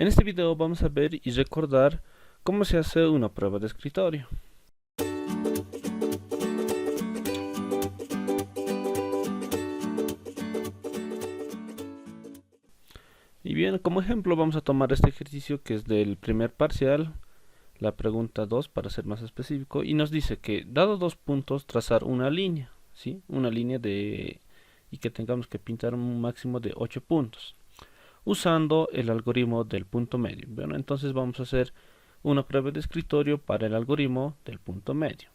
En este video vamos a ver y recordar cómo se hace una prueba de escritorio. Y bien, como ejemplo vamos a tomar este ejercicio que es del primer parcial, la pregunta 2 para ser más específico, y nos dice que dado dos puntos trazar una línea, ¿sí? Una línea y que tengamos que pintar un máximo de 8 puntos, usando el algoritmo del punto medio. Bueno, entonces vamos a hacer una prueba de escritorio para el algoritmo del punto medio.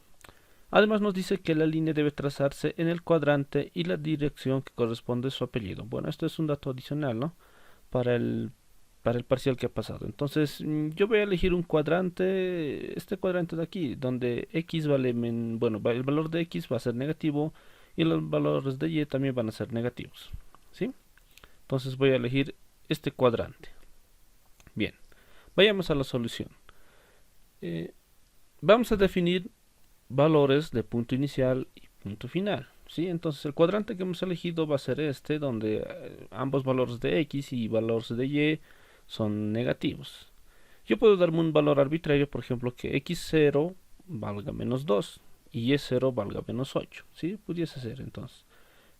Además nos dice que la línea debe trazarse en el cuadrante y la dirección que corresponde a su apellido. Bueno, esto es un dato adicional, ¿no? Para el parcial que ha pasado. Entonces yo voy a elegir un cuadrante, este cuadrante de aquí, donde x vale, bueno, el valor de x va a ser negativo y los valores de y también van a ser negativos, ¿sí? Entonces voy a elegir este cuadrante. Bien, vayamos a la solución. Vamos a definir valores de punto inicial y punto final, ¿sí? Entonces el cuadrante que hemos elegido va a ser este, donde ambos valores de x y valores de y son negativos. Yo puedo darme un valor arbitrario, por ejemplo, que x0 valga menos 2 y y0 valga menos 8, ¿sí? Pudiese ser entonces.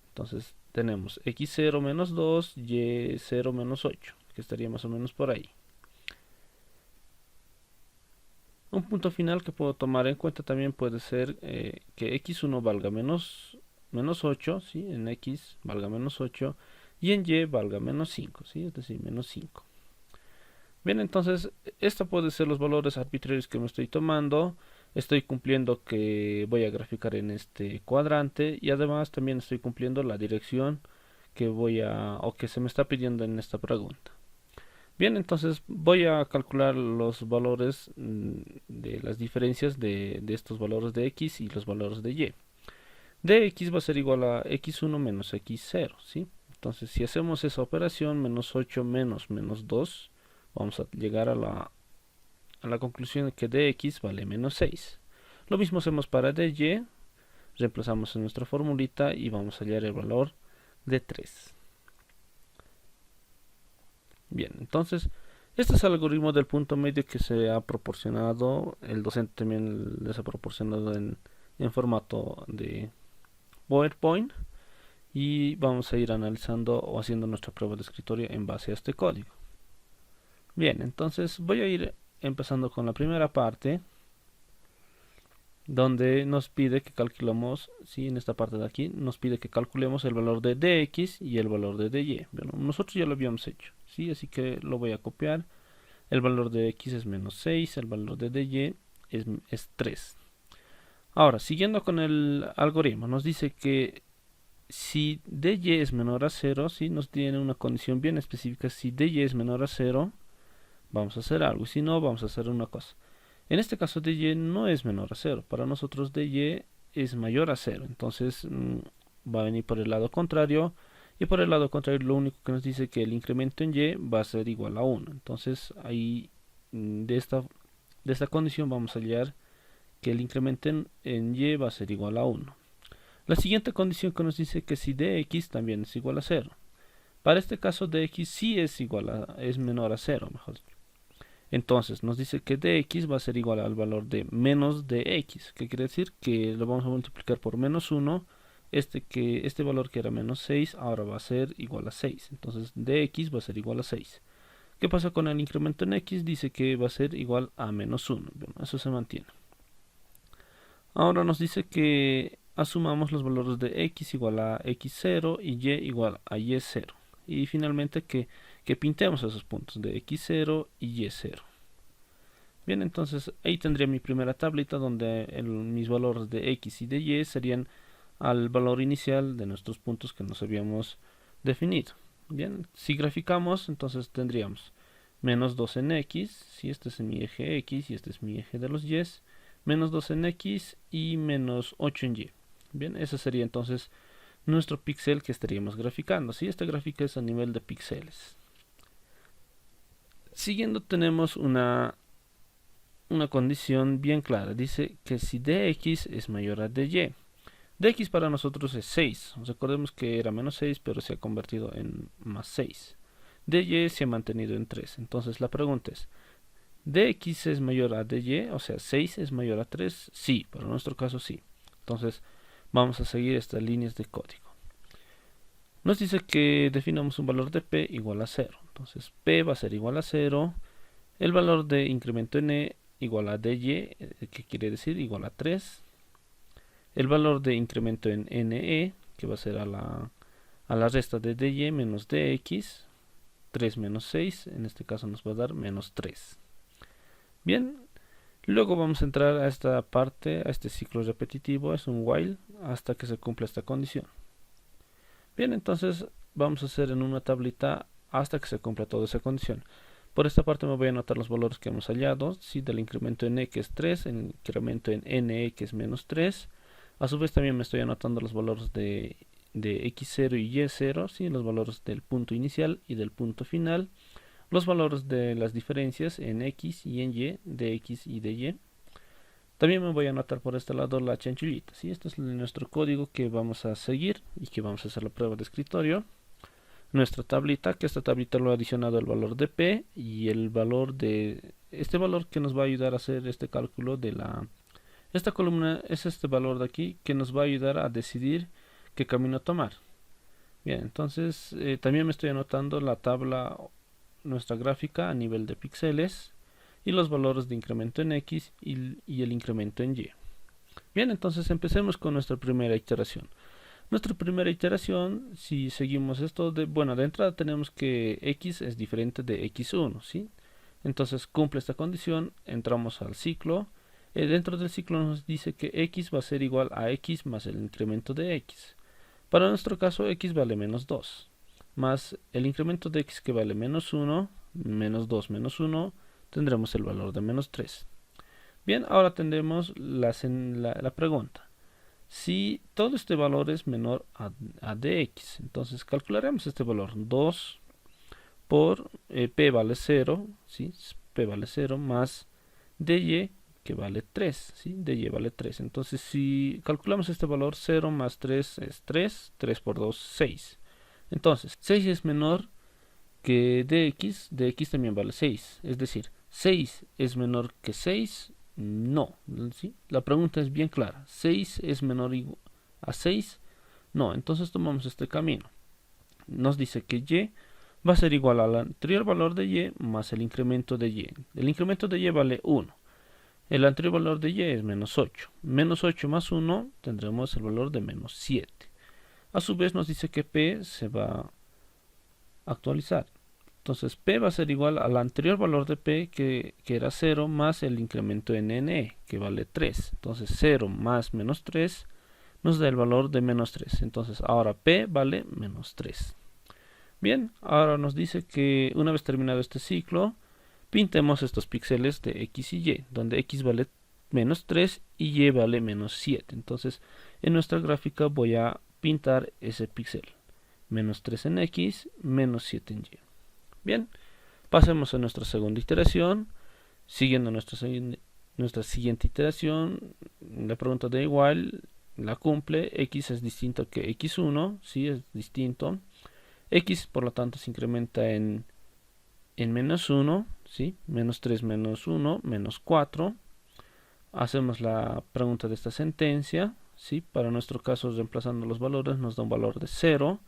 Entonces tenemos x0 menos 2, y0 menos 8, que estaría más o menos por ahí. Un punto final que puedo tomar en cuenta también puede ser que x1 valga menos 8, ¿sí? En x valga menos 8 y en y valga menos 5, ¿sí? Es decir, menos 5. Bien, entonces, estos pueden ser los valores arbitrarios que me estoy tomando. Estoy cumpliendo que voy a graficar en este cuadrante y además también estoy cumpliendo la dirección que o que se me está pidiendo en esta pregunta. Bien, entonces voy a calcular los valores de las diferencias de estos valores de x y los valores de y. De x va a ser igual a x1 menos x0, ¿sí? Entonces si hacemos esa operación, menos 8 menos 2, vamos a llegar a la conclusión de que de x vale menos 6. Lo mismo hacemos para de y, reemplazamos en nuestra formulita y vamos a hallar el valor de 3. Bien, entonces este es el algoritmo del punto medio que se ha proporcionado, el docente también les ha proporcionado en formato de PowerPoint, y vamos a ir analizando o haciendo nuestra prueba de escritorio en base a este código. Bien, entonces voy a ir empezando con la primera parte, donde nos pide que calculemos, ¿sí? En esta parte de aquí nos pide que calculemos el valor de dx y el valor de dy. Bueno, nosotros ya lo habíamos hecho, ¿sí? Así que lo voy a copiar. El valor de x es menos 6, el valor de dy es 3. Ahora, siguiendo con el algoritmo, nos dice que si dy es menor a 0, ¿sí? Nos tiene una condición bien específica. Si dy es menor a 0, vamos a hacer algo, y si no, vamos a hacer una cosa. En este caso dy no es menor a 0, para nosotros dy es mayor a 0, entonces va a venir por el lado contrario, y por el lado contrario lo único que nos dice es que el incremento en y va a ser igual a 1. Entonces ahí de esta condición vamos a hallar que el incremento en y va a ser igual a 1. La siguiente condición que nos dice que si dx también es igual a 0. Para este caso dx sí es menor a 0, mejor dicho. Entonces nos dice que dx va a ser igual al valor de menos dx, que quiere decir que lo vamos a multiplicar por menos 1. Este valor que era menos 6 ahora va a ser igual a 6. Entonces dx va a ser igual a 6. ¿Qué pasa con el incremento en x? Dice que va a ser igual a menos 1. Bueno, eso se mantiene. Ahora nos dice que asumamos los valores de x igual a x0 y y igual a y0. Y finalmente que pintemos esos puntos de x0 y y0. Bien, entonces ahí tendría mi primera tablita donde mis valores de x y de y serían al valor inicial de nuestros puntos que nos habíamos definido. Bien, si graficamos, entonces tendríamos menos 2 en x, si este es mi eje x y este es mi eje de los y, menos 2 en x y menos 8 en y. Bien, ese sería entonces nuestro píxel que estaríamos graficando. Si esta gráfica es a nivel de píxeles. Siguiendo tenemos una condición bien clara. Dice que si dx es mayor a dy. Dx para nosotros es 6. Recordemos que era menos 6, pero se ha convertido en más 6. dy se ha mantenido en 3. Entonces la pregunta es, dx es mayor a dy, o sea 6 es mayor a 3, sí, para nuestro caso sí. Entonces vamos a seguir estas líneas de código. Nos dice que definamos un valor de p igual a 0. Entonces p va a ser igual a 0. El valor de incremento en e igual a dy, que quiere decir igual a 3. El valor de incremento en ne, que va a ser a la resta de dy menos dx. 3 menos 6, en este caso nos va a dar menos 3. Bien, luego vamos a entrar a esta parte, a este ciclo repetitivo, es un while, hasta que se cumpla esta condición. Bien, entonces vamos a hacer en una tablita hasta que se cumpla toda esa condición. Por esta parte me voy a anotar los valores que hemos hallado, ¿sí? Del incremento en e que es 3, el incremento en ne que es menos 3. A su vez también me estoy anotando los valores de x0 y y0, ¿sí? Los valores del punto inicial y del punto final. Los valores de las diferencias en x y en y, de x y de y. También me voy a anotar por este lado la chanchullita, ¿sí? Este es nuestro código que vamos a seguir y que vamos a hacer la prueba de escritorio. Nuestra tablita, que esta tablita lo ha adicionado el valor de p y el valor de este valor que nos va a ayudar a hacer este cálculo de esta columna es este valor de aquí que nos va a ayudar a decidir qué camino tomar. Bien, entonces también me estoy anotando la tabla, nuestra gráfica a nivel de píxeles y los valores de incremento en x y el incremento en y. Bien, entonces empecemos con nuestra primera iteración. Nuestra primera iteración, si seguimos esto, de entrada tenemos que x es diferente de x1, ¿sí? Entonces cumple esta condición, entramos al ciclo. Dentro del ciclo nos dice que x va a ser igual a x más el incremento de x. Para nuestro caso x vale menos 2, más el incremento de x que vale menos 1, menos 2 menos 1, tendremos el valor de menos 3. Bien, ahora tendremos la pregunta. Si todo este valor es menor a dx, entonces calcularemos este valor. 2 por p vale 0, ¿sí? P vale 0 más dy que vale 3, ¿sí? dy vale 3. Entonces si calculamos este valor, 0 más 3 es 3, 3 por 2, 6. Entonces 6 es menor que dx también vale 6, es decir, 6 es menor que 6, no, ¿sí? La pregunta es bien clara, 6 es menor a 6, no, entonces tomamos este camino. Nos dice que y va a ser igual al anterior valor de y más el incremento de y. El incremento de y vale 1. El anterior valor de y es menos 8. Menos 8 más 1 tendremos el valor de menos 7. A su vez nos dice que p se va a actualizar. Entonces p va a ser igual al anterior valor de p que era 0 más el incremento en ne que vale 3. Entonces 0 más menos 3 nos da el valor de menos 3. Entonces ahora p vale menos 3. Bien, ahora nos dice que una vez terminado este ciclo, pintemos estos píxeles de x y y, donde x vale menos 3 y y vale menos 7. Entonces en nuestra gráfica voy a pintar ese píxel. Menos 3 en x, menos 7 en y. Bien, pasemos a nuestra segunda iteración. Siguiendo nuestra siguiente iteración, la pregunta da igual, la cumple. X es distinto que x1, sí, es distinto. X, por lo tanto, se incrementa en menos 1, ¿sí? Menos 3 menos 1, menos 4. Hacemos la pregunta de esta sentencia, ¿sí? Para nuestro caso, reemplazando los valores, nos da un valor de 0.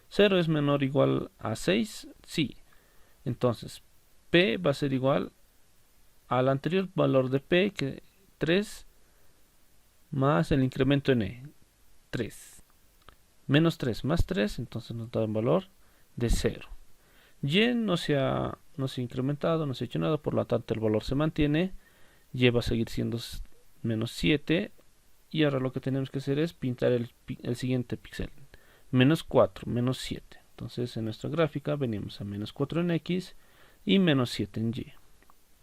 0 es menor o igual a 6, sí. Entonces, p va a ser igual al anterior valor de p, que 3, más el incremento en e, 3. Menos 3 más 3, entonces nos da un valor de 0. Y no se ha incrementado, no se ha hecho nada, por lo tanto el valor se mantiene. Y va a seguir siendo menos 7. Y ahora lo que tenemos que hacer es pintar el siguiente píxel. Menos 4, menos 7. Entonces en nuestra gráfica venimos a menos 4 en x y menos 7 en y.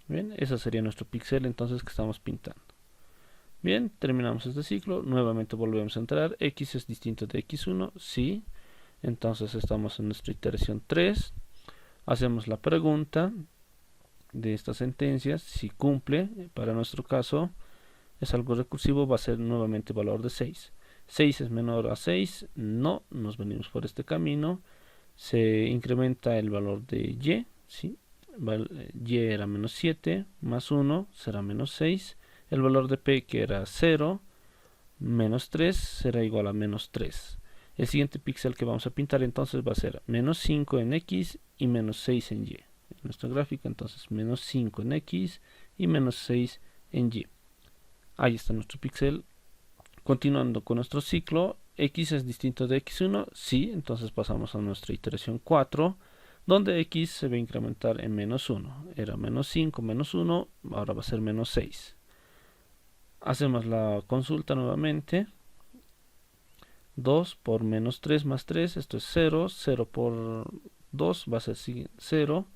Bien, ese sería nuestro píxel entonces que estamos pintando. Bien, terminamos este ciclo, nuevamente volvemos a entrar. X es distinto de x1, sí. Entonces estamos en nuestra iteración 3. Hacemos la pregunta de estas sentencias, si cumple. Para nuestro caso es algo recursivo, va a ser nuevamente valor de 6. 6 es menor a 6, no, nos venimos por este camino. se incrementa el valor de y, ¿sí? Y era menos 7, más 1 será menos 6. El valor de p, que era 0, menos 3, será igual a menos 3. El siguiente píxel que vamos a pintar entonces va a ser menos 5 en x y menos 6 en y. En nuestra gráfica entonces menos 5 en x y menos 6 en y. Ahí está nuestro píxel. Continuando con nuestro ciclo, x es distinto de x1, sí, entonces pasamos a nuestra iteración 4, donde x se va a incrementar en menos 1. Era menos 5 menos 1, ahora va a ser menos 6. Hacemos la consulta nuevamente. 2 por menos 3 más 3, esto es 0. 0 por 2 va a ser 0.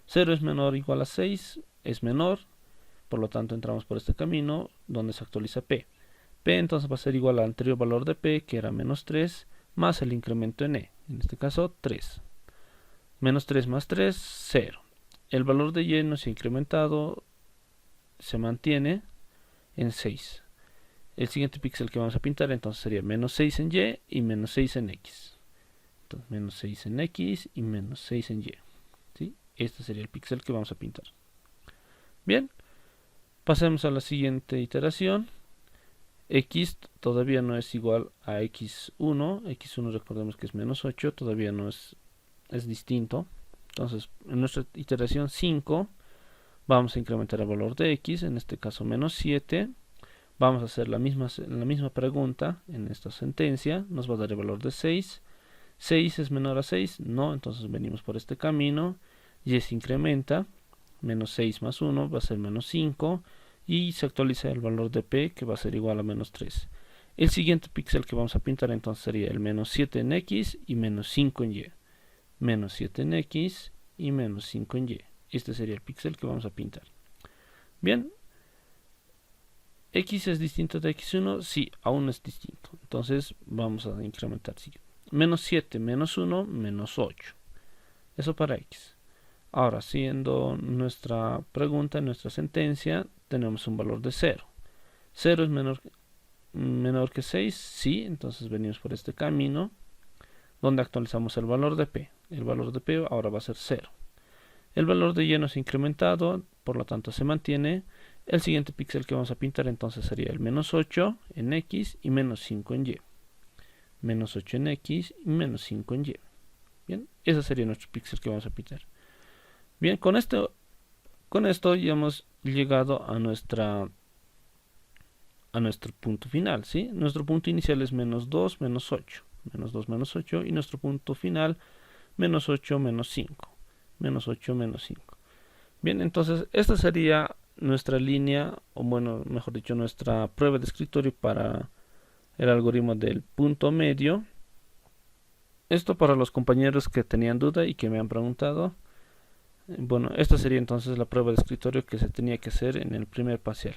0 es menor o igual a 6, es menor. Por lo tanto entramos por este camino donde se actualiza p. P entonces va a ser igual al anterior valor de p, que era menos 3, más el incremento en e. En este caso 3. Menos 3 más 3, 0. El valor de y no se ha incrementado, se mantiene en 6. El siguiente píxel que vamos a pintar entonces sería menos 6 en y y menos 6 en x. Entonces menos 6 en x y menos 6 en y. ¿Sí? Este sería el píxel que vamos a pintar. Bien, pasemos a la siguiente iteración. X todavía no es igual a x1. x1 recordemos que es menos 8, todavía no es distinto. Entonces en nuestra iteración 5 vamos a incrementar el valor de x, en este caso menos 7. Vamos a hacer la misma pregunta en esta sentencia. Nos va a dar el valor de 6. 6 es menor a 6, no, entonces venimos por este camino. Y se incrementa. Menos 6 más 1 va a ser menos 5. Y se actualiza el valor de p, que va a ser igual a menos 3. El siguiente píxel que vamos a pintar entonces sería el menos 7 en x y menos 5 en y. Menos 7 en x y menos 5 en y. Este sería el píxel que vamos a pintar. Bien. ¿X es distinto de x1? Sí, aún es distinto. Entonces vamos a incrementar. Sí. Menos 7 menos 1 menos 8. Eso para x. Ahora, siendo nuestra pregunta, nuestra sentencia, tenemos un valor de 0. 0 es menor que 6. Sí, entonces venimos por este camino donde actualizamos el valor de p. El valor de p ahora va a ser 0. El valor de y no se ha incrementado, por lo tanto se mantiene. El siguiente píxel que vamos a pintar entonces sería el menos 8 en x y menos 5 en y. Menos 8 en x y menos 5 en y. Bien, ese sería nuestro píxel que vamos a pintar. Bien, con esto ya hemos llegado a nuestro punto final, ¿sí? Nuestro punto inicial es menos 2, menos 8. Menos 2, menos 8. Y nuestro punto final, menos 8, menos 5. Menos 8, menos 5. Bien, entonces esta sería nuestra línea, o bueno, mejor dicho, nuestra prueba de escritorio para el algoritmo del punto medio. Esto para los compañeros que tenían duda y que me han preguntado. Bueno, esta sería entonces la prueba de escritorio que se tenía que hacer en el primer parcial.